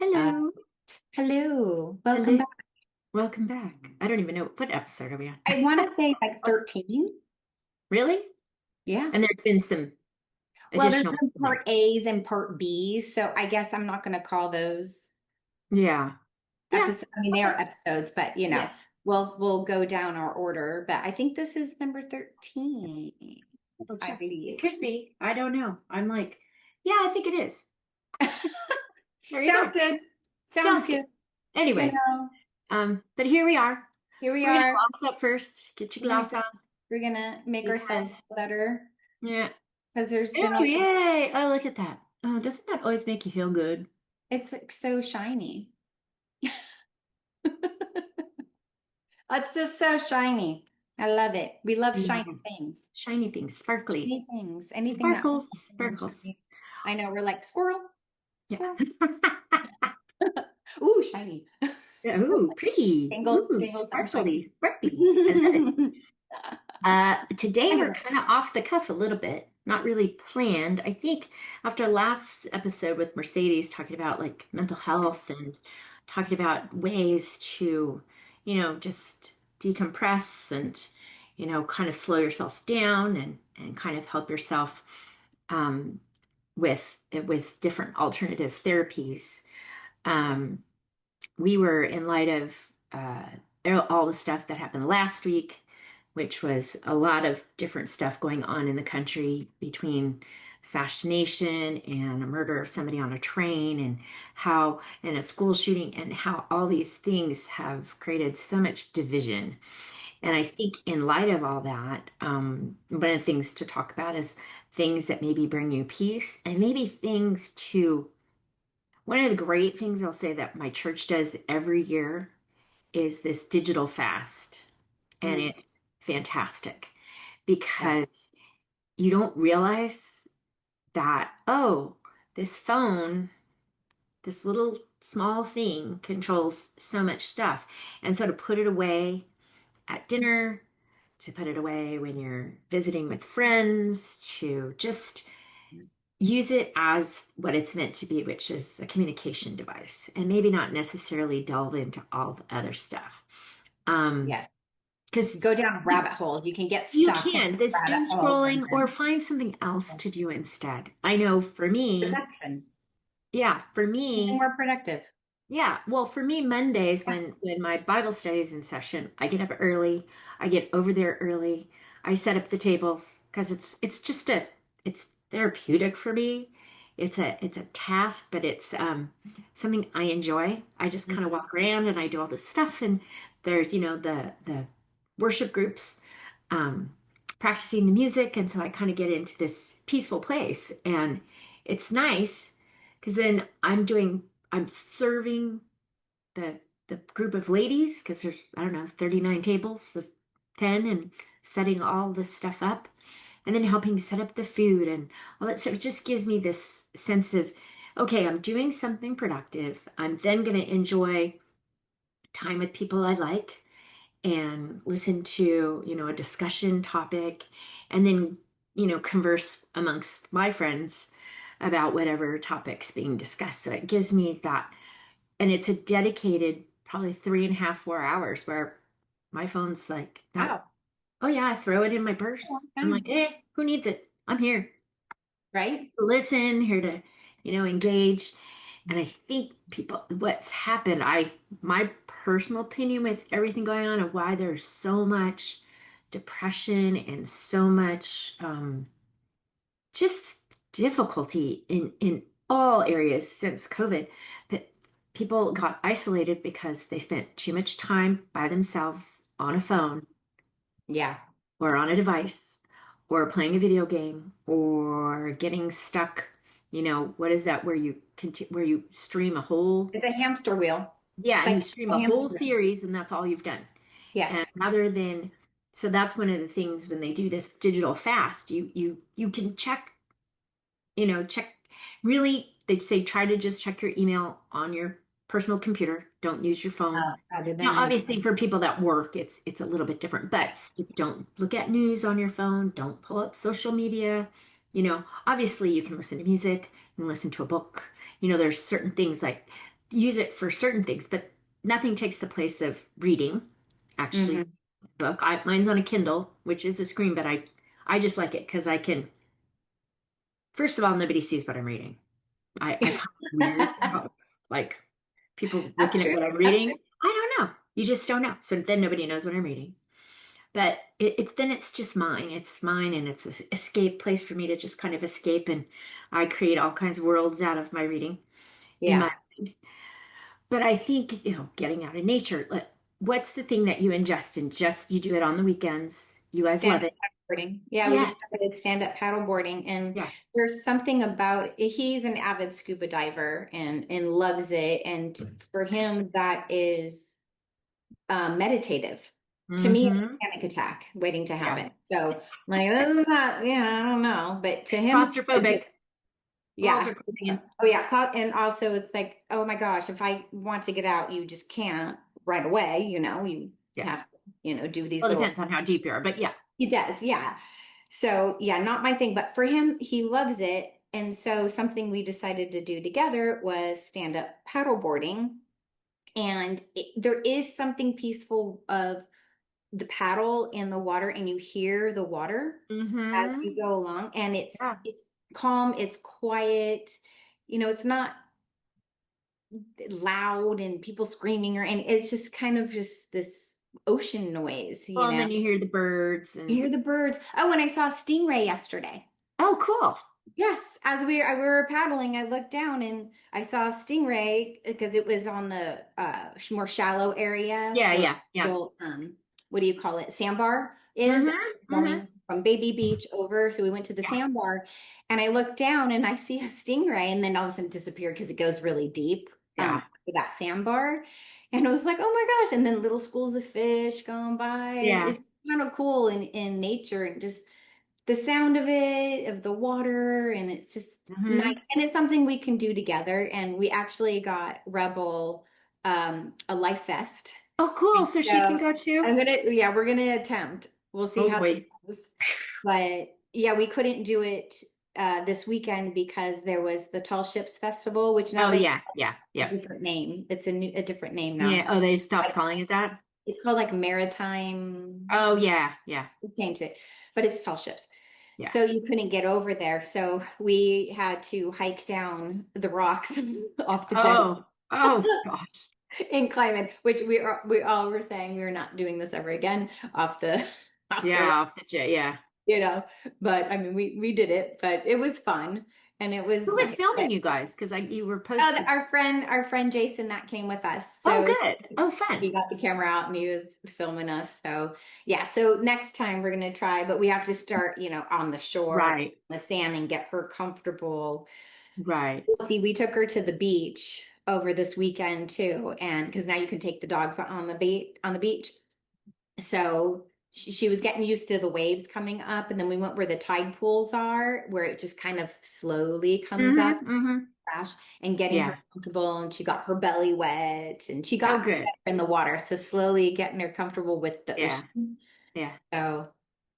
Uh, Hello. Hello, welcome Hello. back. Welcome back. I don't even know what episode are we on. I want to say like 13. Really? Yeah. And there's been some Well, there's additional been in there. part A's and part B's, so I guess I'm not going to call those Yeah. Yeah. episodes. I mean, they are Okay. episodes, but Yes. we'll go down our order. But I think this is number 13, Double I check. It believe. could be. I don't know. I'm like, yeah, I think it is. There you Sounds go. good. Sounds Sounds good. good. You Anyway, know, but here we are. here we We're gonna are. gloss up first. Get your We're gonna gloss on we're gonna make ourselves because better yeah. because there's been Oh, a lot. yay. Oh, look at that. Oh, doesn't that always make you feel good? It's like so shiny. It's just so shiny. I love it. We love Yeah. shiny things. Shiny things, sparkly. Shiny things. Anything that's Sparkles, sparkly and sparkles. shiny. I know we're like squirrel, Yeah. squirrel. Ooh, shiny. Yeah, ooh, pretty. Dangle, Ooh, dangle some shiny. sparkly, sparkly. I love it. Today we're Anyway, kind of off the cuff a little bit, not really planned. I think after last episode with Mercedes talking about like mental health and talking about ways to, just decompress and, kind of slow yourself down and kind of help yourself um, with different alternative therapies. Um, we were in light of uh, all the stuff that happened last week, which was a lot of different stuff going on in the country between assassination and a murder of somebody on a train and a school shooting and how all these things have created so much division. And I think in light of all that, one of the things to talk about is things that maybe bring you peace and maybe things to one of the great things I'll say that my church does every year is this digital fast. And mm, it's fantastic yeah. because you don't realize that, oh, this phone, this little small thing controls so much stuff. And so to put it away at dinner, to put it away when you're visiting with friends, to just use it as what it's meant to be, which is a communication device, and maybe not necessarily delve into all the other stuff. Yes. Because Go down rabbit holes. You can get you stuck in can, this rabbit doom holes and scrolling or then find something else to do instead. I know for me, protection. yeah, for Something me, more productive. yeah, well, for me, Mondays Yeah. when my Bible study is in session, I get up early, I get over there early, I set up the tables because it's just it's therapeutic for me. It's a task, but it's something I enjoy. I just kind of walk around and I do all this stuff, and there's the worship groups um, practicing the music, and so I kind of get into this peaceful place, and it's nice because then I'm serving the the group of ladies because there's I don't know 39 tables of 10 and setting all this stuff up and then helping set up the food and all that stuff. It just gives me this sense of okay, I'm doing something productive. I'm then going to enjoy time with people I like and listen to, a discussion topic and then, converse amongst my friends about whatever topics being discussed. So it gives me that and it's a dedicated probably 3.5, 4 hours where my phone's like, no, Wow. oh yeah, I throw it in my A purse. long I'm like, time. who needs it? I'm here Right? to listen, here to, engage. And I think what's happened, my personal opinion with everything going on and why there's so much depression and so much just difficulty in all areas since COVID. But people got isolated because they spent too much time by themselves on a phone Yeah. or on a device or playing a video game or getting stuck. What is that where you stream a whole It's a hamster wheel. It's yeah, you like stream a a hamster whole wheel. series and that's all you've done. And Yes. rather than so that's one of the things when they do this digital fast, you can check really, they'd say try to just check your email on your personal computer. Don't use your phone. Rather than Now, on your obviously, phone. for people that work, it's a little bit different, but Yes. don't look at news on your phone. Don't pull up social media. Obviously, you can listen to music, you can listen to a book. There's certain things like use it for certain things, but nothing takes the place of reading. Actually, Hmm. book. Mine's on a Kindle, which is a screen, but I just like it because I can. First of all, nobody sees what I'm reading. I kind of weird about like people That's looking at true. what I'm That's true. reading. I don't know. You just don't know. So then nobody knows what I'm reading. But it's then it's just mine. It's mine, and it's an escape place for me to just kind of escape. And I create all kinds of worlds out of my reading in my Yeah. mind. But I think, getting out in nature. What's the thing that you and Justin just you do it on the weekends? You guys love Stand-up it. paddleboarding. Yeah, we Yeah. just started stand-up paddleboarding, and Yeah. there's something about he's an avid scuba diver and loves it. And for him, that is meditative. To me, it's Mm-hmm. a panic attack waiting to Yeah. happen. So I'm like, this is not, yeah, I don't know. But to him, Claustrophobic. Walls yeah. are closing in. Oh yeah. And also it's like, oh my gosh, if I want to get out, you just can't right away, you Yeah. have to, do these Well, it little, depends on how deep you are, but yeah. he does, yeah. So yeah, not my thing, but for him, he loves it. And so something we decided to do together was stand up paddleboarding. And there is something peaceful of the paddle in the water, and you hear the water as you Mm-hmm. go along, and Yeah. it's calm, it's quiet, it's not loud and people screaming, and it's just kind of just this ocean noise, Well, and then you hear the birds you and hear the birds. Oh, and I saw a stingray yesterday. oh, cool. Yes, as we were paddling, I looked down and I saw a stingray because it was on the more shallow area Yeah, where yeah, yeah. little what do you call it, sandbar is, Mm-hmm. Mm-hmm. going from Baby Beach over. So we went to the Yeah. sandbar, and I looked down and I see a stingray, and then all of a sudden it disappeared because it goes really deep Yeah. for that sandbar, and it was like, oh my gosh! And then little schools of fish going by. Yeah. It's kind of cool in nature, and just the sound of it, of the water, and it's just Mm-hmm. nice. And it's something we can do together. And we actually got Rebel a life vest. Oh, cool. And So she can so go too. yeah, we're gonna attempt. We'll see Oh how that boy. goes. But yeah, we couldn't do it this weekend because there was the Tall Ships Festival, which now Oh they yeah, yeah, have yeah. a different name. It's a different name Yeah. now. Oh, they stopped Like, calling it that? it's called like Maritime. Oh yeah, yeah, We changed it, but it's Tall Ships. yeah. So you couldn't get over there. So we had to hike down the rocks off the jetty Oh, oh gosh. and climb in, which we all were saying we were not doing this ever again off the off the Yeah, rock, off the jet, yeah. you know. But I mean, we did it, but it was fun and it was Who was nice. filming But you guys? Because you were oh, posting. our friend Jason that came with us. Oh, So good. Oh, fun. he got the camera out and he was filming us. So yeah, so next time we're gonna try, but we have to start, on the shore, Right, the sand, and get her comfortable. right. See, we took her to the beach over this weekend too, and because now you can take the dogs on the beach. So she was getting used to the waves coming up, and then we went where the tide pools are, where it just kind of slowly comes up, Mm-hmm, mm-hmm. crash, and getting her Yeah. comfortable, and she got her belly wet, and she Oh, got good. in the water, so slowly getting her comfortable with the Yeah, ocean. yeah. So,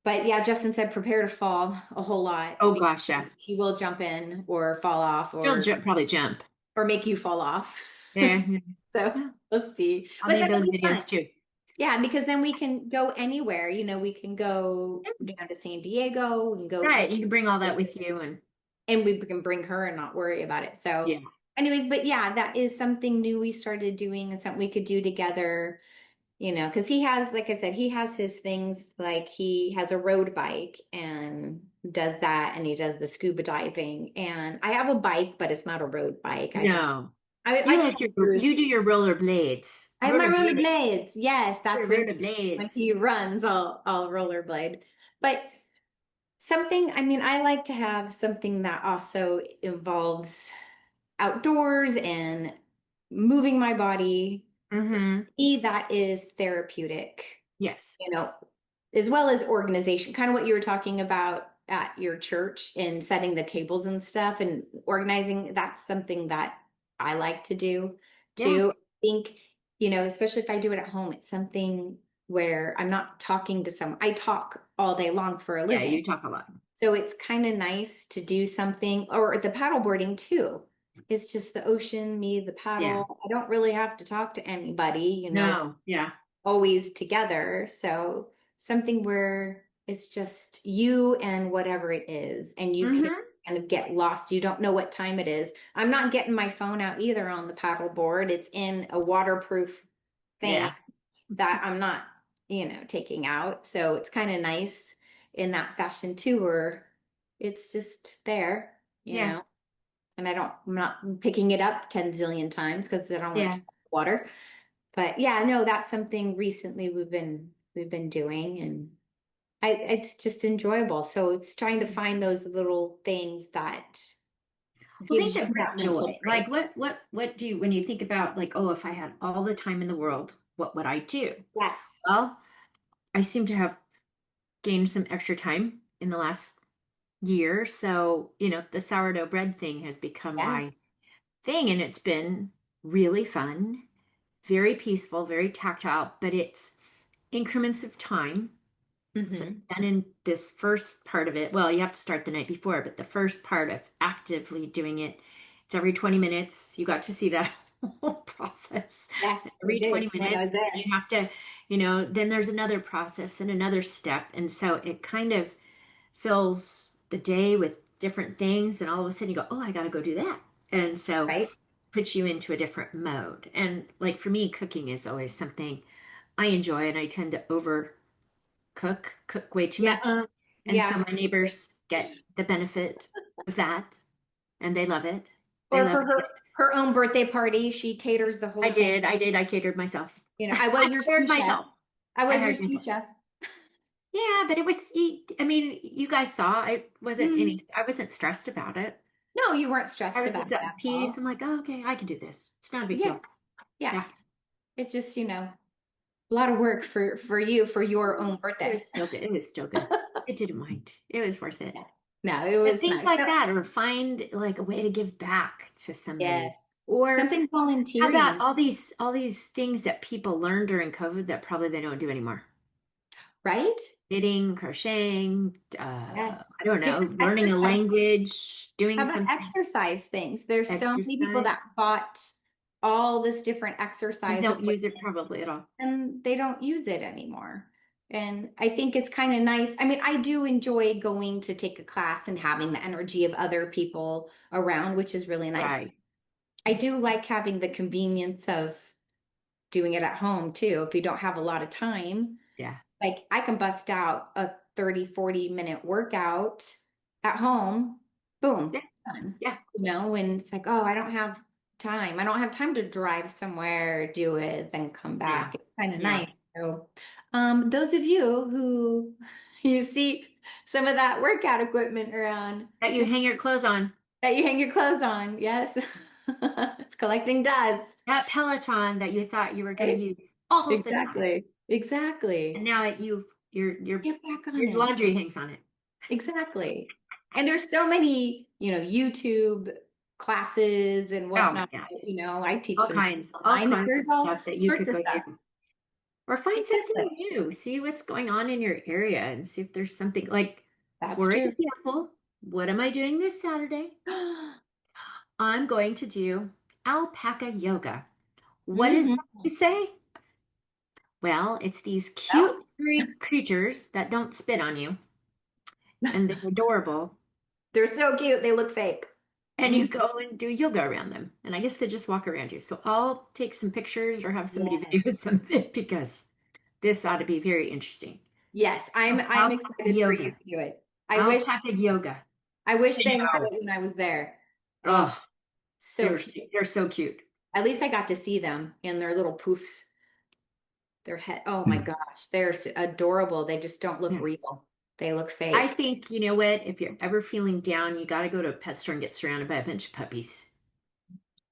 but yeah, Justin said prepare to fall a whole lot Oh because gosh, yeah. she will jump in or fall off She'll probably jump. or make you fall off. Yeah. So Yeah. let's see. I But made that'll those be fun. videos too. Yeah, because then we can go anywhere. We can go down to San Diego. We can go, Right. You can bring all that with you and and we can bring her and not worry about it. So, yeah. anyways, but yeah, that is something new we started doing and something we could do together. Because he has, like I said, he has his things, like he has a road bike and does that, and he does the scuba diving. And I have a bike, but it's not a road bike. No. I You can like cruise. you do your rollerblades. I have my Rollerblade. rollerblades. Yes, Your that's when rollerblades. he runs, I'll rollerblade. But something, I mean, I like to have something that also involves outdoors and moving my body. Mm-hmm. That is therapeutic, Yes. you know, as well as organization, kind of what you were talking about at your church and setting the tables and stuff and organizing. That's something that I like to do Yeah. too. I think, especially if I do it at home, it's something where I'm not talking to someone. I talk all day long for a Yeah, living. you talk a lot. So it's kind of nice to do something, or the paddleboarding too. it's just the ocean, me, the Yeah. paddle. I don't really have to talk to anybody, No. Yeah. always together. So something where it's just you and whatever it is, and you can Mm-hmm. kind of get lost. You don't know what time it is. I'm not getting my phone out either on the paddle board. It's in a waterproof thing Yeah. that I'm not, taking out. So it's kind of nice in that fashion too, where it's just there, Yeah. and I'm not picking it up 10 zillion times because I don't want it Yeah. to water. But yeah, no, that's something recently we've been doing, and it's just enjoyable. So it's trying to find those little things that Well, things gives you that bring that mental joy. Like break. what do you when you think about like, oh, if I had all the time in the world, what would I do? Yes. Well, I seem to have gained some extra time in the last year. So, the sourdough bread thing has become my Yes. thing, and it's been really fun, very peaceful, very tactile, but it's increments of time. So it's Hmm. done in this first part of it. Well, you have to start the night before, but the first part of actively doing it, it's every 20 minutes. You got to see that whole process. Yes, we Every did 20 when I minutes, was and then there. you have to, then there's another process and another step. And so it kind of fills the day with different things. And all of a sudden you go, oh, I got to go do that. And so Right? puts you into a different mode. And like for me, cooking is always something I enjoy, and I tend to cook way too Yeah. much. And so Yeah. my neighbors get the benefit of that, and they love it. They Or love for it. her own birthday party, she caters the whole thing. I catered myself. I I was your hired sous chef. myself. I I was your hired sous myself. chef. Yeah, but it was, I mean, you guys saw, Mhm. I wasn't stressed about it. No, you weren't I stressed was about just it at at peace. all. I'm like, oh, okay, I can do this. It's not a big Yes. deal. Yeah. Yes. It's just, a lot of work for you for your own It birthday. was still good. It was still good. I didn't mind. It was worth it. Yeah. No, it But was things nice. like No, that, or find like a way to give back to somebody. yes. Or Something how about volunteering, all these things that people learned during COVID that probably they don't do anymore? right? Knitting, crocheting, Yes. I don't know, Different learning a exercise. language, doing How about something, exercise things? There's so many people that exercise. bought all this different And exercise don't equipment use it probably at all. and they don't use it anymore. And I think it's kind of nice. I mean, I do enjoy going to take a class and having the energy of other people around, which is really nice. Right. I do like having the convenience of doing it at home too. If you don't have a lot of time, Yeah. like I can bust out a 30, 40 minute workout at home. Boom, Yeah. done. Yeah. And it's like, oh, I don't have time. I don't have time to drive somewhere, do it, then come Yeah. back. It's kind of Yeah. nice. So, those of you who you see some of that workout equipment around That you hang your clothes on. that you hang your clothes on, yes, it's collecting dust, That Peloton that you thought you were going to right? use all the time. Exactly. And Exactly. now your Get back on your it. laundry hangs on it. Exactly. And there's so many, YouTube classes and Oh my whatnot. gosh. I teach some All online. kinds of There's all stuff that you sorts could of go stuff. do. Or find Exactly. something new. See what's going on in your area and see if there's something like, That's for true. example, what am I doing this Saturday? I'm going to do alpaca yoga. What is that Hmm. you say? Well, it's these Well, cute furry creatures that don't spit on you, and they're adorable. they're so cute. They look fake. And Mhm. you go and do yoga around them. And I guess they just walk around you. So I'll take some pictures or have somebody Yes. video some of it because this ought to be very interesting. Yes, I'm Alpaca excited for you yoga. to do it. I wish Alpaca yoga. I wish they had No. it when I was there. Oh, Oh, so cute. they're so cute. At least I got to see them in their little poofs. Their head. Oh my gosh, they're adorable. They just don't look Yeah. real. They look I fake. think, you know what? If you're ever feeling down, you got to go to a pet store and get surrounded by a bunch of puppies.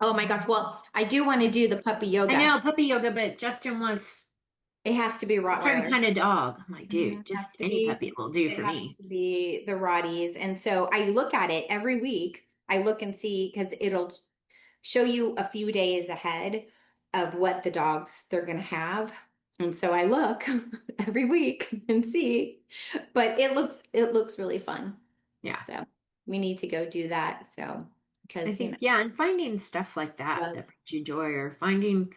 Oh my gosh. Well, I do want to do the puppy I yoga. know puppy yoga, but Justin wants It has to be a certain Rottweiler. kind of dog. I'm like, Mhm. dude, just any puppy will do It for has me. to be the Rotties. And so I look at it every week. I look and see because it'll show you a few days ahead of what the dogs they're going to have. And so I look every week and see, but it looks really fun. Yeah. So we need to go do that. So I because, think, yeah, and finding stuff like that love. that brings you joy, or finding,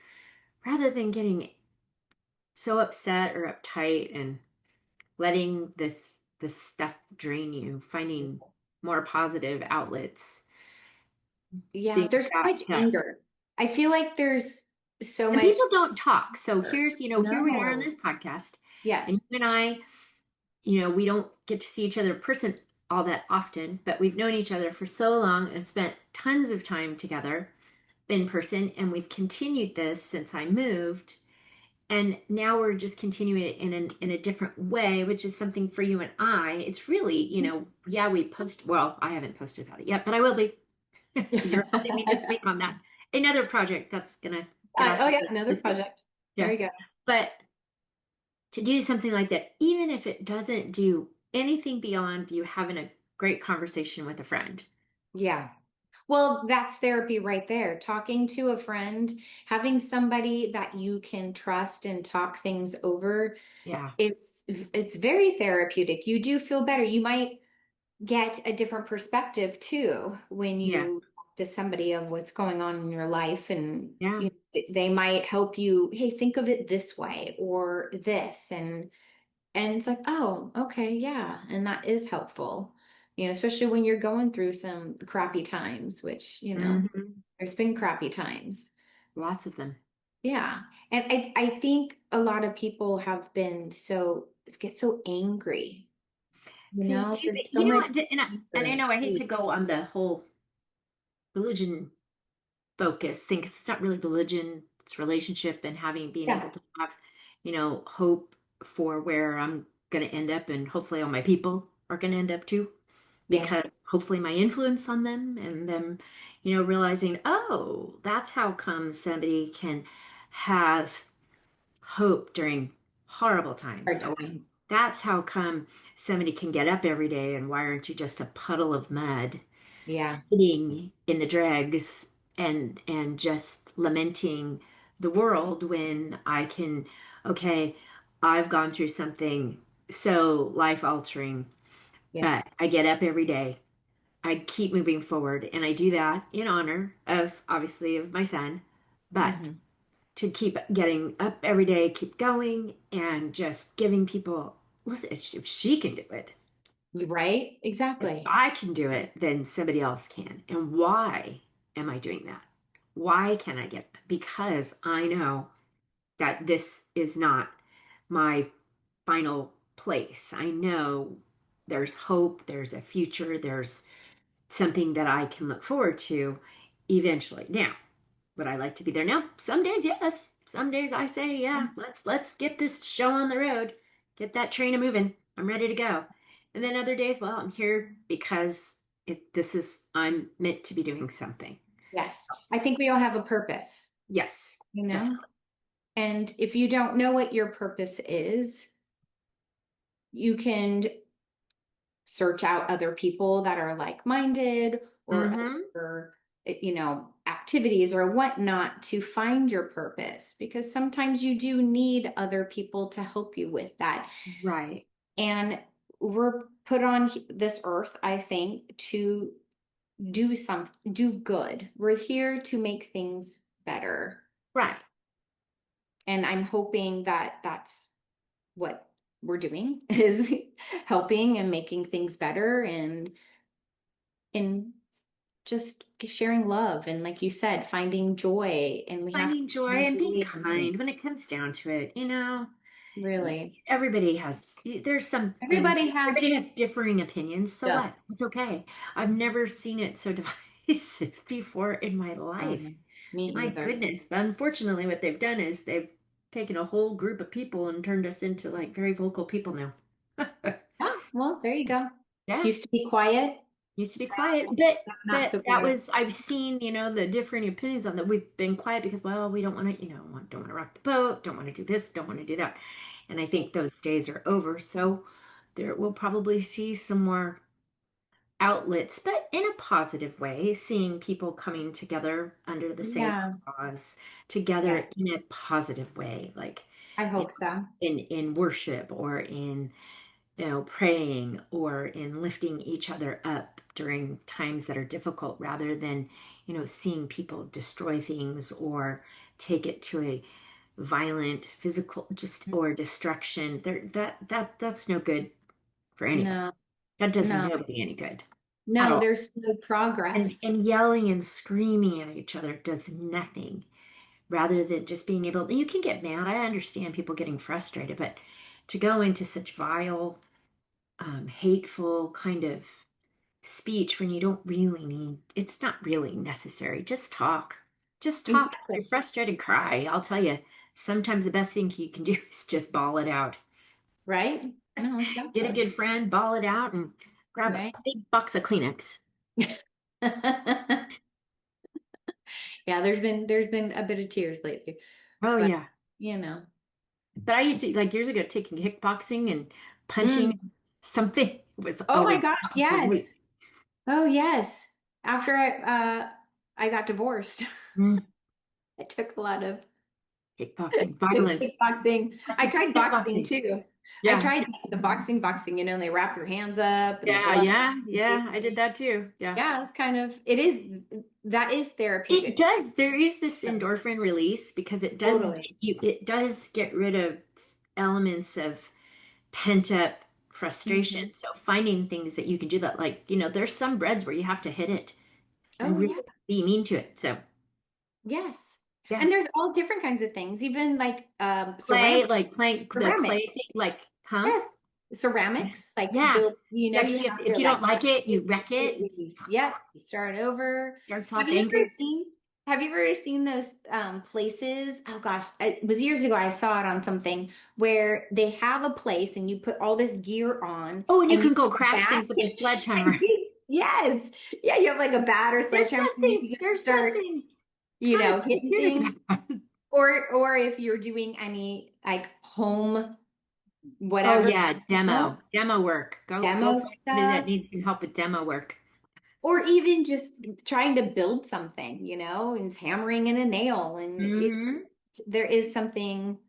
rather than getting so upset or uptight and letting this stuff drain you, finding more positive outlets, Yeah, things there's so that, much anger. I feel like there's so and much people don't talk. So anger. here's, here we are on No. this podcast, and Yes. you and I, we don't get to see each other in person all that often, but we've known each other for so long and spent tons of time together in person, and we've continued this since I moved. And now we're just continuing it in a different way, which is something for you and I. It's really, yeah, we post, well, I haven't posted about it yet, but I will be. You're helping me this week on that. Another project that's gonna get off Oh the yeah, list another this week. project. There Yeah. you go. But to do something like that, even if it doesn't do anything beyond you having a great conversation with a friend. Yeah. Well, that's therapy right there. Talking to a friend, having somebody that you can trust and talk things over, Yeah. it's very therapeutic. You do feel better. You might get a different perspective too when Yeah. you talk to somebody of what's going on in your life, and Yeah. they might help you, hey, think of it this way or this, and it's like, oh, okay, yeah, and that is helpful, especially when you're going through some crappy times, which, Hmm. there's been crappy times. Lots of them. Yeah. And I think a lot of people have been get so angry, They do, there's but so you know much what? And I anger. know I hate to go on the whole religion focus thing, because it's not really religion, it's relationship and being able Yeah. to have, hope for where I'm going to end up, and hopefully all my people are going to end up too, Yes. because hopefully my influence on them and them, realizing, oh, that's how come somebody can have hope during horrible times. Hard Oh, times. that's how come somebody can get up every day, and why aren't you just a puddle of mud Yeah. sitting in the dregs and just lamenting the world, when I can, okay, I've gone through something so life altering, Yeah. but I get up every day. I keep moving forward, and I do that in honor of, obviously, of my son, but Hmm. to keep getting up every day, keep going, and just giving people, listen, if she can do it, Right? if Exactly. I can do it, then somebody else can. And why am I doing that? Why can I get? Because I know that this is not my final place. I know there's hope, there's a future, there's something that I can look forward to eventually. Now, would I like to be there now? Some days, yes. Some days I say, yeah, let's get this show on the road, get that train a moving. I'm ready to go. And then other days, well, I'm here because I'm meant to be doing something. Yes. I think we all have a purpose, Yes, you know? definitely. And if you don't know what your purpose is, you can search out other people that are like-minded, or Mm-hmm. other, activities or whatnot to find your purpose, because sometimes you do need other people to help you with that. Right. And we're put on this earth, I think, to do good. We're here to make things better. Right. And I'm hoping that that's what we're doing, is helping and making things better, and just sharing love, and like you said, finding joy, and we have to Finding joy find and being joy in life. kind when it comes down to it. Really. Everybody has, there's some things, Everybody everybody has has differing opinions. So stuff. what? It's okay. I've never seen it so divisive before in my life. Me My either. goodness. But unfortunately, what they've done is they've taken a whole group of people and turned us into like very vocal people now. Ah, well, there you go. Yeah. Used to be quiet, Used to be quiet, but not so that quiet. was, I've seen, the differing opinions on that. We've been quiet because, well, we don't want to, don't want to rock the boat, don't want to do this, don't want to do that. And I think those days are over. So there we'll probably see some more outlets, but in a positive way, seeing people coming together under the same Yeah. cause, Yeah. together in a positive way, like, I you hope so. in worship, or in praying or in lifting each other up during times that are difficult rather than, seeing people destroy things or take it to a violent physical just or destruction. That's no good for anybody. No, That does no, nobody any good at no, all. there's no And progress. and yelling and screaming at each other does nothing rather than just being able, you can get mad. I understand people getting frustrated, but to go into such vile, hateful kind of speech when you don't really need, it's not really necessary. Just talk. Just talk. If Exactly. you're frustrated, cry. I'll tell you, sometimes the best thing you can do is just bawl it out. Right? No, Get a exactly. good friend, bawl it out, and grab a Right? big box of Kleenex. Yeah, there's been a bit of tears lately, Oh, but yeah. you know. But I used to, like years ago, taking kickboxing and Mm. punching something was Oh my always gosh, great. yes. Oh yes. After I got divorced, Mm, I took a lot of kickboxing, violent. kickboxing. I tried boxing Kickboxing. too. I Yeah. tried the boxing, and they wrap your hands up and the Yeah, gloves. yeah, yeah. I did that too. Yeah. Yeah, it's kind of it is that is It therapeutic. does. There is this endorphin release because Totally. it does get rid of elements of pent up frustration. Mhm. So finding things that you can do that, like, there's some breads where you have to hit it and Oh really yeah. be mean to it. So Yes. yeah. And there's all different kinds of things, even like Play, like playing the clay ceramics. thing, like, huh? Yes. Ceramics, like Yeah. build, Yeah. you have If to you don't like like it, you wreck it. completely, yep, you start over. Starts Have off you ever angry. seen have you ever seen those places? Oh gosh, it was years ago I saw it on something where they have a place and you put all this gear on Oh, and you and you can go have a crash bat. things with a sledgehammer. Yes. Yeah, you have like a bat or There's sledgehammer and nothing. you just There's start, nothing kind of hitting therapeutic things. about that. Or if you're doing any like home Oh whatever, yeah, demo work. Go demo find somebody that stuff, needs some help with demo work. or even just trying to build something, and it's hammering in a nail, and Hmm. there is something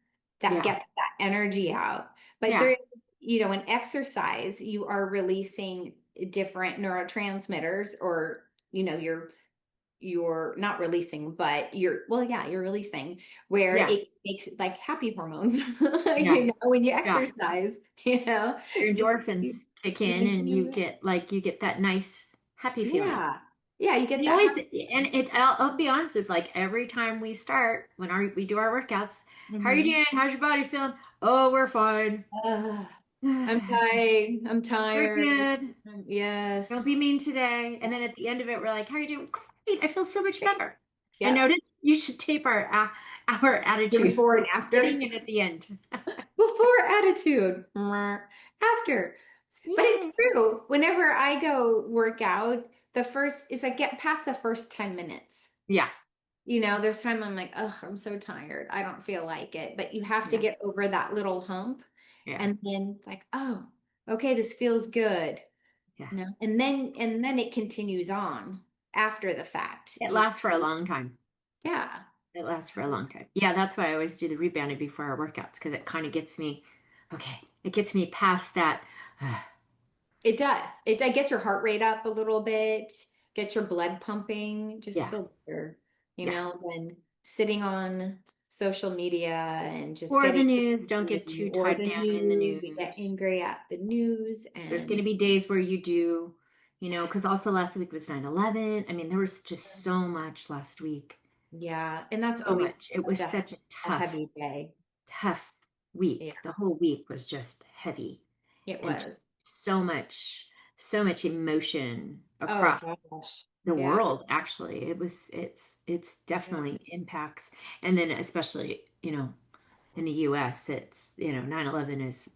that Yeah, gets that energy out. But yeah, there, in exercise, you are releasing different neurotransmitters, or you're not releasing, but you're releasing, where yeah, it makes like happy hormones, yeah, when you yeah. exercise, Your just endorphins kick in, makes and you you, get that nice happy feeling. yeah, yeah, you get You that always, happy. and I'll be honest with, like, every time we start when we do our workouts. How are you Hmm. doing? How's your body feeling? Oh, we're fine. I'm tired. I'm We're tired. good. Don't Yes. be mean today. And then at the end of it, we're like, how are you doing? Great. I feel so much better. I Yep. noticed you should tape our The attitude before and after. beginning and at the end. Before attitude. After. But Yay. it's true. Whenever I go work out, the first is I get past the first 10 minutes. Yeah. There's time I'm like, oh, I'm so tired. I don't feel like it. But you have to Yeah. get over that little hump. Yeah. And then it's like, oh, okay, this feels good. Yeah. And then it continues on after the fact. It lasts for a long time. Yeah. It lasts for a long time. Yeah, that's why I always do the rebounding before our workouts because it kind of gets me, okay, it gets me past that. It does. It gets your heart rate up a little bit, get your blood pumping, just Yeah. feel better, Yeah. than sitting on social media and just Or the getting news. Don't get angry, too or tied the down in the news. We get news. angry at the news, There's going to and be days where you do, because also last week was 9/11. I mean, there was just so much last week. yeah, and that's So always much. It such was such a a tough, heavy day. tough Yeah, week. The whole week was just heavy it and just was. so much emotion Oh across gosh. the Yeah. world, actually. It's Yeah. definitely impacts. And then especially, in the US, it's, 9/11 is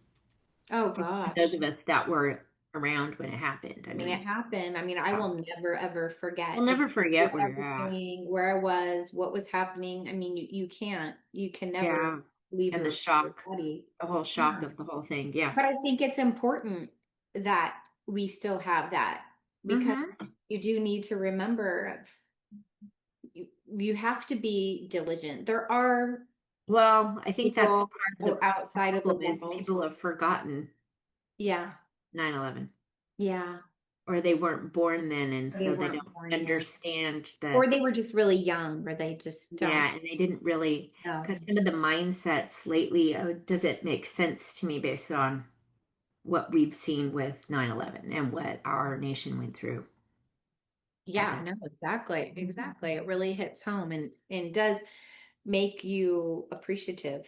Oh for those gosh. of us that were around when it happened. I I mean, it mean, happened. I mean, I yeah. will never ever We'll forget never what forget where I you're was at. doing, where I was, what was happening. I mean, you can never Yeah. leave And the your shock, body. the whole shock Yeah. of the whole thing. Yeah. But I think it's important that we still have that, because Hmm. you do need to remember you have to be diligent. There are Well, I think that's people part of the outside of the problem is world. people have forgotten. Yeah. 9/11, Yeah. or they weren't born then, and They so they weren't don't born then. understand the. Or they were just really young, where they just don't Yeah, and they didn't really, because know. some of the mindsets lately, doesn't make sense to me based on what we've seen with 9/11 and what our nation went through at Yeah, that. no, exactly. Exactly. It really hits home and does make you appreciative,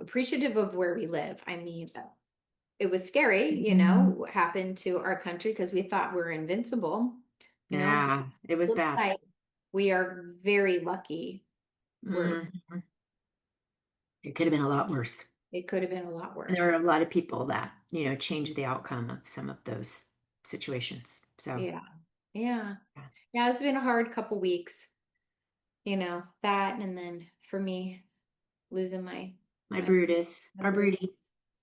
appreciative of where we live. I mean, it was scary, what happened to our country because we thought we were invincible. You know, Yeah, it was flip bad. side, we are very lucky. We're Mhm. It could have been a lot worse. It could have been a lot And there were worse. a lot of people that, changed the outcome of some of those situations. So, Yeah. Yeah. yeah. Yeah, it's been a hard couple weeks, that and then for me losing My my Brutus, my our bird. Broody,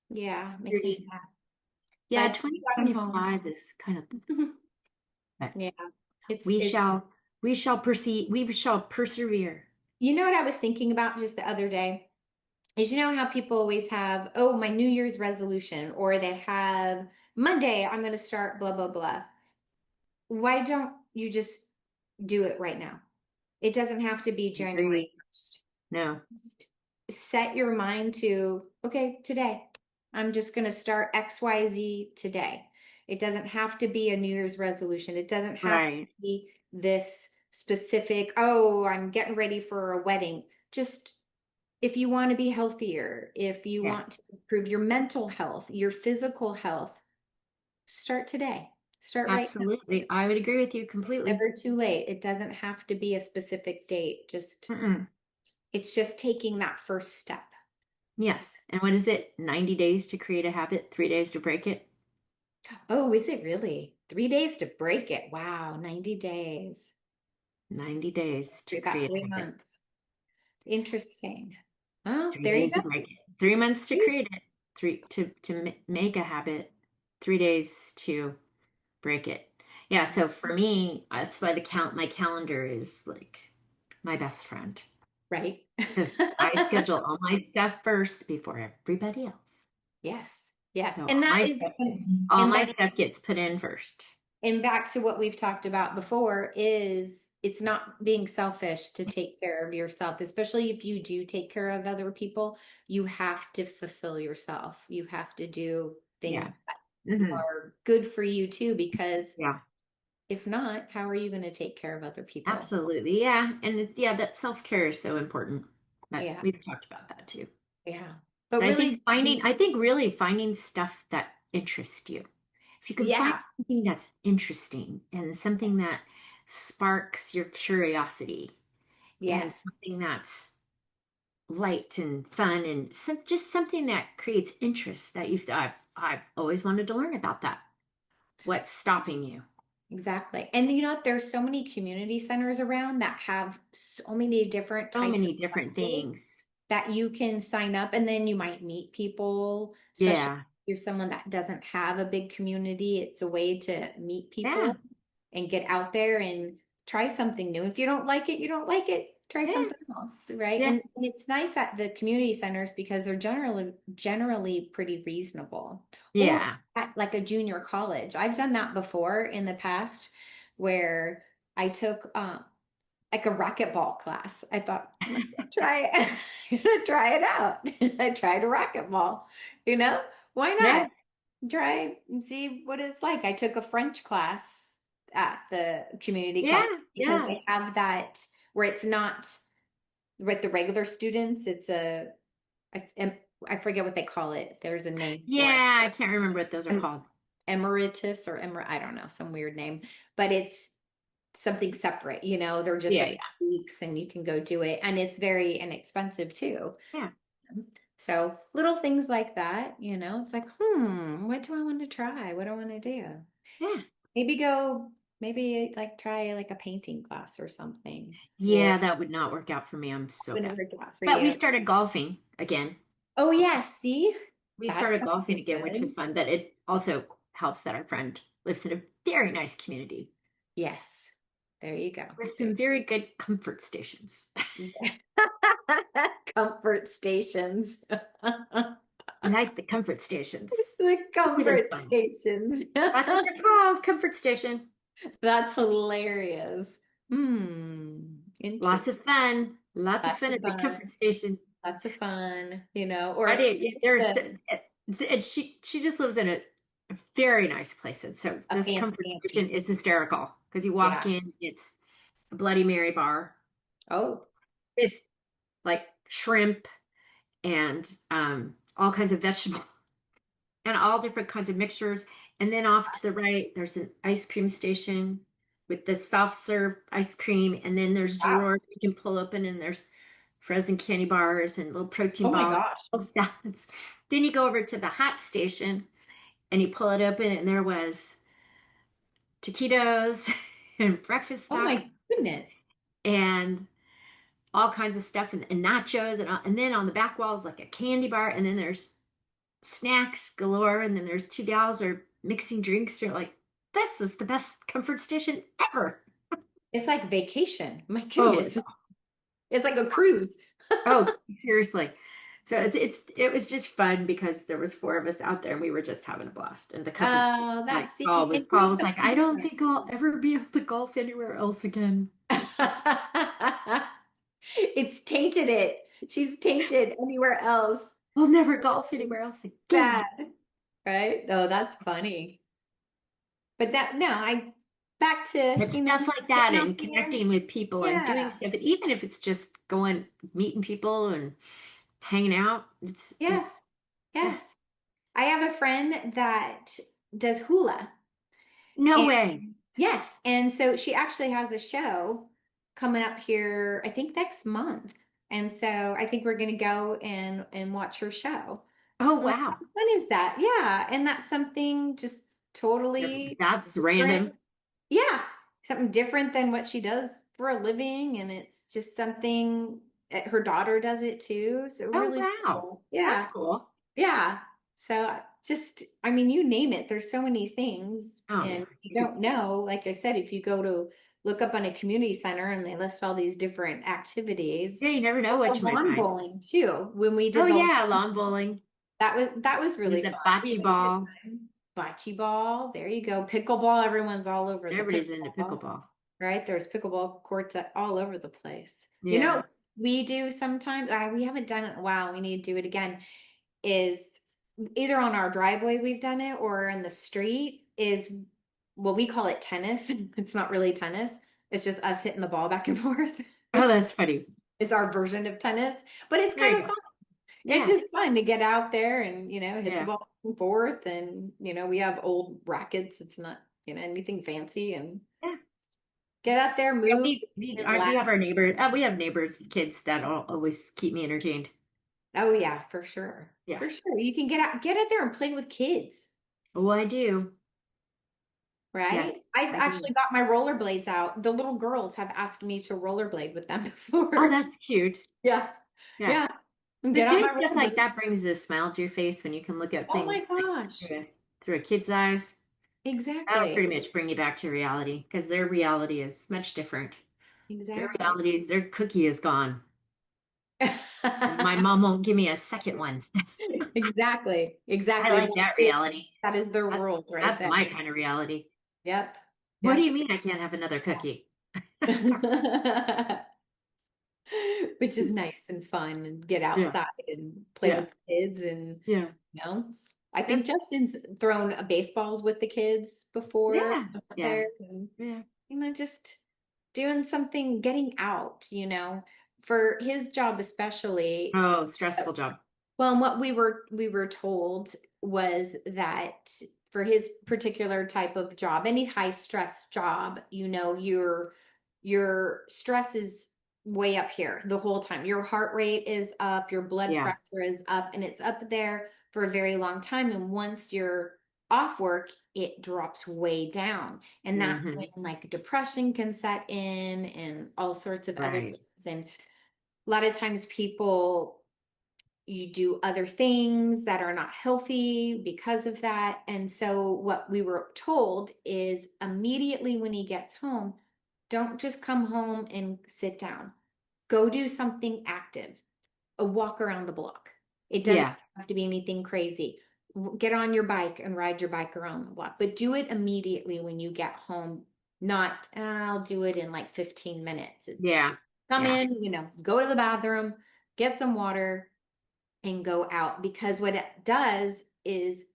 Yeah, makes me Broody. sad. Yeah, But we got him home. 2025 is kind of, but Yeah. It's we it's shall, we shall proceed, we shall persevere. what I was thinking about just the other day is how people always have, oh, my New Year's resolution, or they have Monday, I'm going to start blah blah blah. Why don't you just do it right now? It doesn't have to be January Agree. 1st. No, Just set your mind to, okay, today, I'm just going to start XYZ today. It doesn't have to be a New Year's resolution. It doesn't have to right. be this specific, oh, I'm getting ready for a wedding. Just if you want to be healthier, if you Yeah, want to improve your mental health, your physical health, start today. Start right now. absolutely. I would agree with you It's completely. never too late. It doesn't have to be a specific date. Mm-mm. It's just taking that first step. Yes. And what is it? 90 days to create a habit, 3 days to break it? Oh, is it really? 3 days to break it. Wow, 90 days. 90 days to We got create a three habit, months. Interesting. Well, three there you days go. to break it, 3 months to create it, three to make a habit, 3 days to break it. Yeah. So for me, that's why my calendar is like my best friend, Right? because I schedule all my stuff first before everybody else. Yes. Yes. So And all that my is, stuff and, gets, all and my that's, stuff gets put in first. and back to what we've talked about before is it's not being selfish to take care of yourself, especially if you do take care of other people. You have to fulfill yourself. You have to do things Yeah. Hmm. are good for you too, because Yeah. if not, how are you going to take care of other people? Absolutely. Yeah. And it's, yeah, that self-care is so important. But Yeah, we've talked about that too. yeah. But And really, I think really finding stuff that interests you. If you can find yeah, something that's interesting and something that sparks your curiosity and yes, something that's light and fun and just something that creates interest that I've always wanted to learn about that. What's stopping you? exactly. And you know what? There's so many community centers around that have so many different So types of many different classes things. that you can sign up, and then you might meet people, especially Yeah. if you're someone that doesn't have a big community. It's a way to meet Yeah. people and get out there and try something new. If you don't like it, you don't like it. Try Yeah. something else, right? Yeah. And it's nice at the community centers because they're generally pretty reasonable. Or Yeah. at like a junior college. I've done that before in the past where I took like a racquetball class. I thought, I'm gonna try it. I'm gonna try it out. I tried a racquetball, why Yeah. not? Try and see what it's like. I took a French class at the community Yeah. college because Yeah. they have that where it's not with the regular students. It's I forget what they call it. There's a name for Yeah. I can't remember what those are it. called. Emeritus or I don't know, some weird name, but it's something separate, they're just a Yeah. few weeks and you can go do it. And it's very inexpensive too. Yeah. So little things like that, it's like, what do I want to try? What do I want to do? Yeah. Maybe go, maybe like try like a painting class or something. Or Yeah, that would not work out for me. I'm so wouldn't bad. work out for But we you. started golfing again. Oh yeah, see? We That started golfing sounds again, which was good. fun. But it also helps that our friend lives in a very nice community Yes. There you go. with There. some very good comfort stations. Comfort stations. I like the comfort stations. The Really comfort fun. stations. That's what they're called, comfort station. That's hilarious. Hmm. Lots Interesting. of fun. Lots of Lots fun of at the fun. comfort station. Lots of fun, I or did. Yeah, there's the, and she just lives in a very nice place. And so a this fancy comfort station fancy. is hysterical because you walk Yeah. in, it's a Bloody Mary bar Oh, with like shrimp and all kinds of vegetables and all different kinds of mixtures. And then off to the right, there's an ice cream station with the soft serve ice cream. And then there's wow. drawers you can pull open, and there's frozen candy bars and little protein Oh my balls, gosh. little salads. Then you go over to the hot station and you pull it open, and there was taquitos and breakfast Oh tacos my goodness. and all kinds of stuff and nachos and then on the back wall is like a candy bar, and then there's snacks galore, and then there's two gals are mixing drinks. You're like, this is the best comfort station ever. It's like vacation. My Oh, goodness. It's like a cruise. oh, seriously. So it was just fun because there was four of us out there and we were just having a blast. And the comfort station, Oh, like that's see, and Paul here's was the like, I fun don't think I'll ever be able to golf anywhere else again. part. It's tainted it. She's tainted anywhere else. I'll never This golf is anywhere else again. bad, right? Oh, that's funny. But that no, I back to, It's stuff like that getting out and there. connecting with people and doing Yeah. stuff. And even if it's just going, meeting people and hanging out, Yes. yeah. Yes. I have a friend that does hula. No And way. yes, and so she actually has a show coming up here, I think next month. And so I think we're going to go and watch her show. Oh, I'm like, wow. how fun is that? Yeah, and that's something just totally That's different. random. Yeah, something different than what she does for a living, and it's just something her daughter does it too. So Oh, really wow. cool. That's Yeah. cool. Yeah. So just, I mean, you name it, there's so many things, Oh, yeah. and you don't know. Like I said, if you go to look up on a community center and they list all these different activities, Yeah, you never know or the what you might lawn find. bowling too. When we Oh, did the yeah. Lawn bowling. that was There's really the fun. We bocce had a good ball. time. Bocce ball, there you go. Pickleball, everyone's all over the Everybody's into pickleball, pickleball. right? There's pickleball courts all over the place. Yeah. We do sometimes, we haven't done it in a while. We need to do it again. Is either on our driveway we've done it, or in the street, is what we call it tennis. It's not really tennis. It's just us hitting the ball back and forth. Oh, It's that's funny. it's our version of tennis, but it's There kind you of go. fun. It's Yeah. just fun to get out there and, hit the Yeah. ball back and forth. And, we have old rackets. It's not, anything fancy, and Yeah. get out there, Yeah, move and we have laugh. our neighbors. We have neighbors, kids that always keep me entertained. Oh yeah, for sure. Yeah. For sure. You can get out there and play with kids. Oh, I do. Right? Yes, I've I do. actually got my rollerblades out. The little girls have asked me to rollerblade with them Oh, before. that's cute. Yeah. Yeah. Yeah. And But get out doing my stuff like rollerblades. that brings a smile to your face when you can look at Oh my things like gosh. through a kid's eyes. That'll Exactly. pretty much bring you back to reality because their reality is much different. Their Exactly. reality is their cookie is gone. And my mom won't give me a second one. Exactly. I Exactly. like that reality. That is their That's world right that's there. my kind of reality. Yep. What do you Yep. mean I can't have another cookie? Which is nice and fun, and get Yeah, outside and play yeah, with the kids, and yeah, you know, I yeah, think Justin's thrown baseballs with the kids before yeah, out yeah, there, and yeah. just doing something, getting out, for his job especially. Oh, stressful job. Well, and what we were told was that for his particular type of job, any high stress job, your stress is way up here the whole time. Your heart rate is up, your blood Yeah. pressure is up, and it's up there for a very long time. And once you're off work, it drops way down. And that's when Hmm. like depression can set in, and all sorts of other Right. things. And a lot of times people, you do other things that are not healthy because of that. And so what we were told is immediately when he gets home, don't just come home and sit down. Go do something active, a walk around the block. It doesn't Yeah. have to be anything crazy. Get on your bike and ride your bike around the block, but do it immediately when you get home. Not, I'll do it in like 15 minutes. It's Yeah. come Yeah. in, go to the bathroom, get some water, and go out. Because what it does is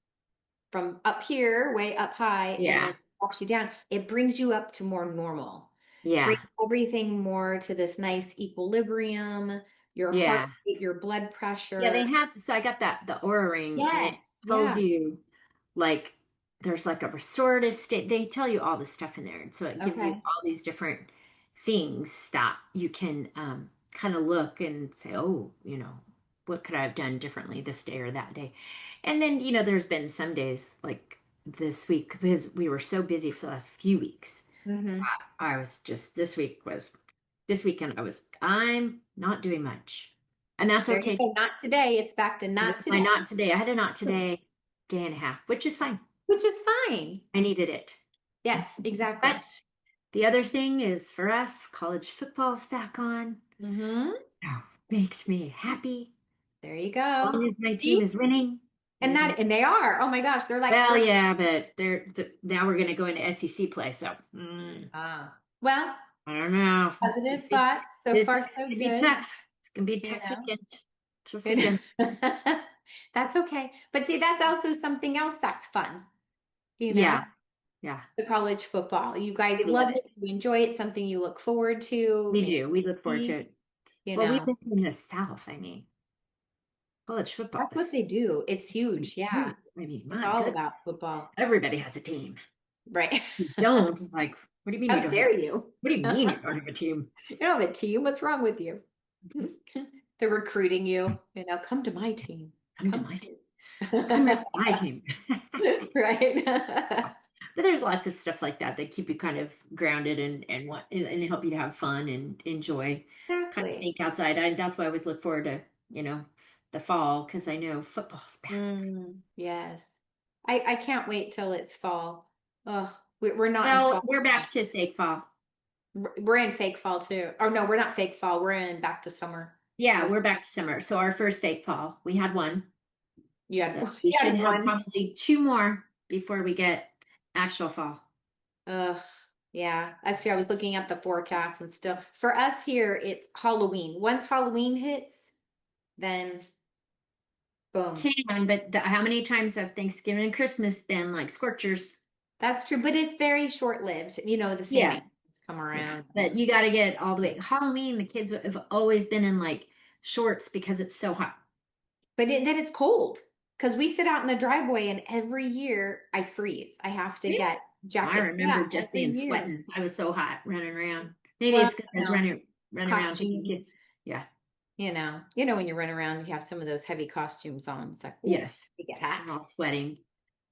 from up here, way up high, and Yeah. then drops you down, it brings you up to more normal. Brings Yeah. everything more to this nice equilibrium, your heart Yeah. rate, your blood Yeah, they pressure. have. So I got the Aura ring, and it Yes, tells yeah. you like there's like a restorative state. They tell you all this stuff in there, and so it gives you Okay. all these different things that you can kind of look and say, oh, what could I have done differently this day or that day? And then there's been some days like this week because we were so busy for the last few weeks. Hmm. I was just this weekend I'm not doing much. And that's There you okay. go. Not today. It's back to not My today, not today. I had a not today day and a half, which is fine. which is fine. I needed it. Yes, exactly. But the other thing is for us, college football's back on. Hmm. Oh, makes me happy. There you As go. long as my team See? is winning. Mm. And they are. Oh my gosh, they're like Well, three. yeah, but now we're going to go into SEC play, so Ah. Well, I don't know. positive It's thoughts. So this far, week's so gonna be good. tough. It's gonna be a You tough know, weekend. Tough you weekend. know. That's okay. But see, that's also something else that's fun. You know, Yeah, yeah. the college football. You We guys love love it. it. You enjoy it. Something you look forward to. We Makes do. We you look forward to happy. it. You Well, we know, live in the South. I mean, college football that's what is they do. It's huge. Yeah. huge. I mean, It's my all goodness, about football. everybody has a team. Right. You don't like. What do you mean you How don't have? dare you? What do you mean you don't have a team? You don't have a team. What's wrong with you? They're recruiting you. Come to my team. Come to Come my team. Come to. to my team. Right. But there's lots of stuff like that that keep you kind of grounded and help you to have fun and enjoy, kind of Exactly. think outside. That's why I always look forward to, you know, the fall because I know football's back. Yes. I can't wait till it's fall. Oh, we're not in Well, fall. we're back to fake fall. We're in fake fall too. Oh no, we're not fake fall. We're in back to summer. Yeah, We're we're back to summer. So our first fake fall, we had one. you had So we you should had have one. probably two more before we get actual fall. Ugh, yeah. I see. I was looking at the forecast and still for us here, it's Halloween. Once Halloween hits, then boom. Can, but how many times have Thanksgiving and Christmas been like scorchers? That's true, but it's very short-lived. The same Yeah. answers come Yeah, around. but you got to get all the way. Halloween, the kids have always been in like shorts because it's so hot. But then it's cold because we sit out in the driveway and every year I freeze. I have to Yeah. get I jackets. remember Yeah, just every being year. sweating. I was so hot running around. Maybe Well, it's because I was running around taking kids. costumes. Yeah. When you run around, you have some of those heavy costumes on. It's like, oof, Yes. you get We're hot. all sweating.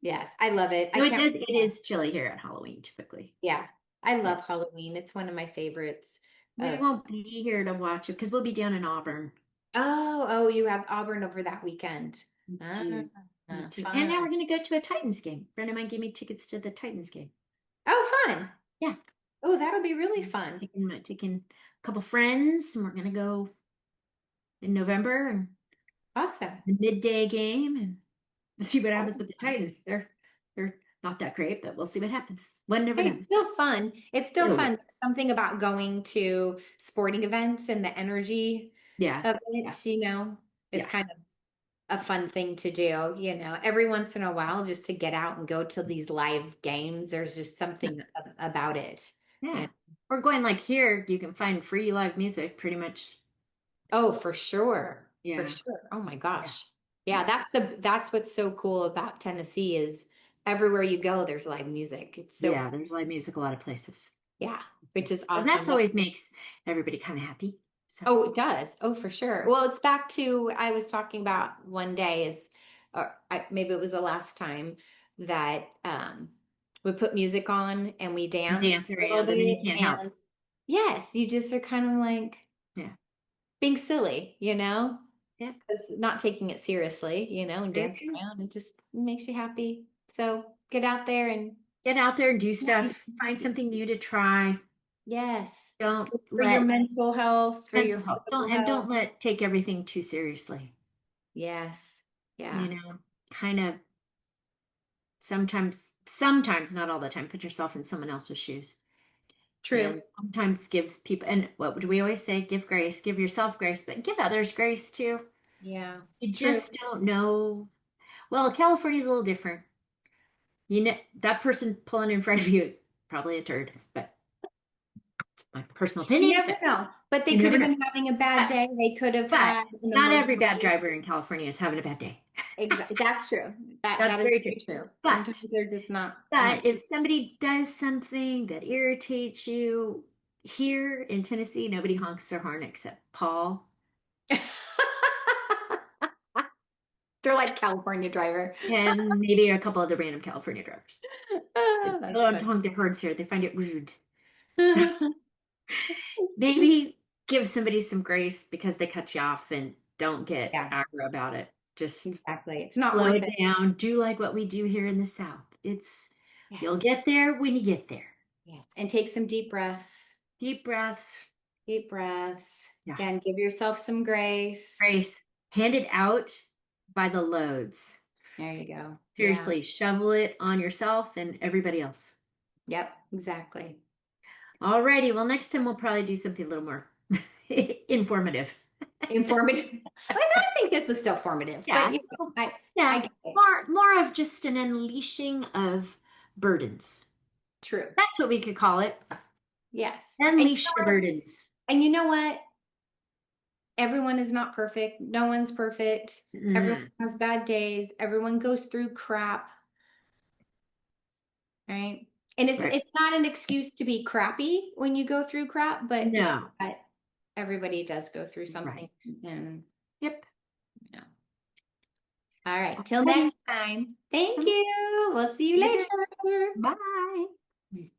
Yes, I love it. I No, can't. it is chilly here at Halloween typically. Yeah, I Yeah. love Halloween. It's one of my favorites. We Of won't be here to watch it because we'll be down in Auburn. oh, you have Auburn over that weekend. We Ah, do. We do. And now fun. we're going to go to a Titans game. A friend of mine gave me tickets to the Titans game. Oh, fun. Yeah. Oh, that'll be really fun. Taking a couple friends, and we're gonna go in November and Awesome. the midday game and see what happens with the Titans. They're not that great, but we'll see what happens. One never Hey, it's knows. still fun. It's still It'll fun. be. There's something about going to sporting events and the energy Yeah, of yeah, it. It's yeah, kind of a fun thing to do, every once in a while, just to get out and go to these live games. There's just yeah. something about it. Yeah. Yeah. We're going like here. You can find free live music pretty much. Oh, for sure. For Yeah, sure. Oh my yeah, gosh. Yeah, yeah, that's what's so cool about Tennessee is everywhere you go, there's live music. It's so yeah. cool. There's live music a lot of places. Yeah, which is So that's awesome. always makes everybody kind of happy. So Oh, it does. Oh, for sure. Well, it's back to I was talking about one day is, or maybe it was the last time that we put music on and we you dance dance a little around and then you bit. can't help. And yes, you just are kind of like Yeah, being silly. yeah. Because not taking it seriously, and Very dancing true. around. It just makes you happy. So get out there and Get out there and do stuff. Find something new to try. yes, Don't for your let mental health, for your mental health. physical Don't health. let take everything too seriously. Yes. You Yeah. know, kind of sometimes, not all the time, put yourself in someone else's shoes. True. And sometimes gives people, and what do we always say? Give grace, give yourself grace, but give others grace too. Yeah. You True. just don't know. Well, California's a little different. You know, that person pulling in front of you is probably a turd, but it's my personal You opinion, never but know. But they you could never have know. been having a bad But, day. They could have but had an not every bad emergency. driver in California is having a bad day. Exactly. That's true. That's That is very true. very true. Sometimes But they're just not. But if somebody does something that irritates you, here in Tennessee, nobody honks their horn except Paul They're like California driver. and maybe a couple other random California drivers. They Oh, that's don't funny. honk their horns here. They find it rude. So maybe give somebody some grace because they cut you off and don't get Yeah, aggro about it. Just exactly. It's not slow worth it it. down. Do like what we do here in the South. You'll Yes. get there when you get there. Yes. And take some deep breaths. Deep breaths. Deep breaths. Yeah. Again, give yourself some grace. Grace, handed out by the loads. There you go. Yeah. Seriously, shovel it on yourself and everybody else. Yep. Exactly. Alrighty, well, next time we'll probably do something a little more informative. Informative. I think this was still formative, but Yeah, I yeah, get it. more of just an unleashing of burdens. True. That's what we could call it. Yes. Unleash your burdens. And you know what? Everyone is not perfect. No one's perfect. Everyone Mm, has bad days. Everyone goes through crap, right? And right. it's not an excuse to be crappy when you go through crap, but you know No, what? Everybody does go through right. something. And Yep. you know. All right. Till Alrighty. next time. Thank you. We'll see you You bet. later. Bye.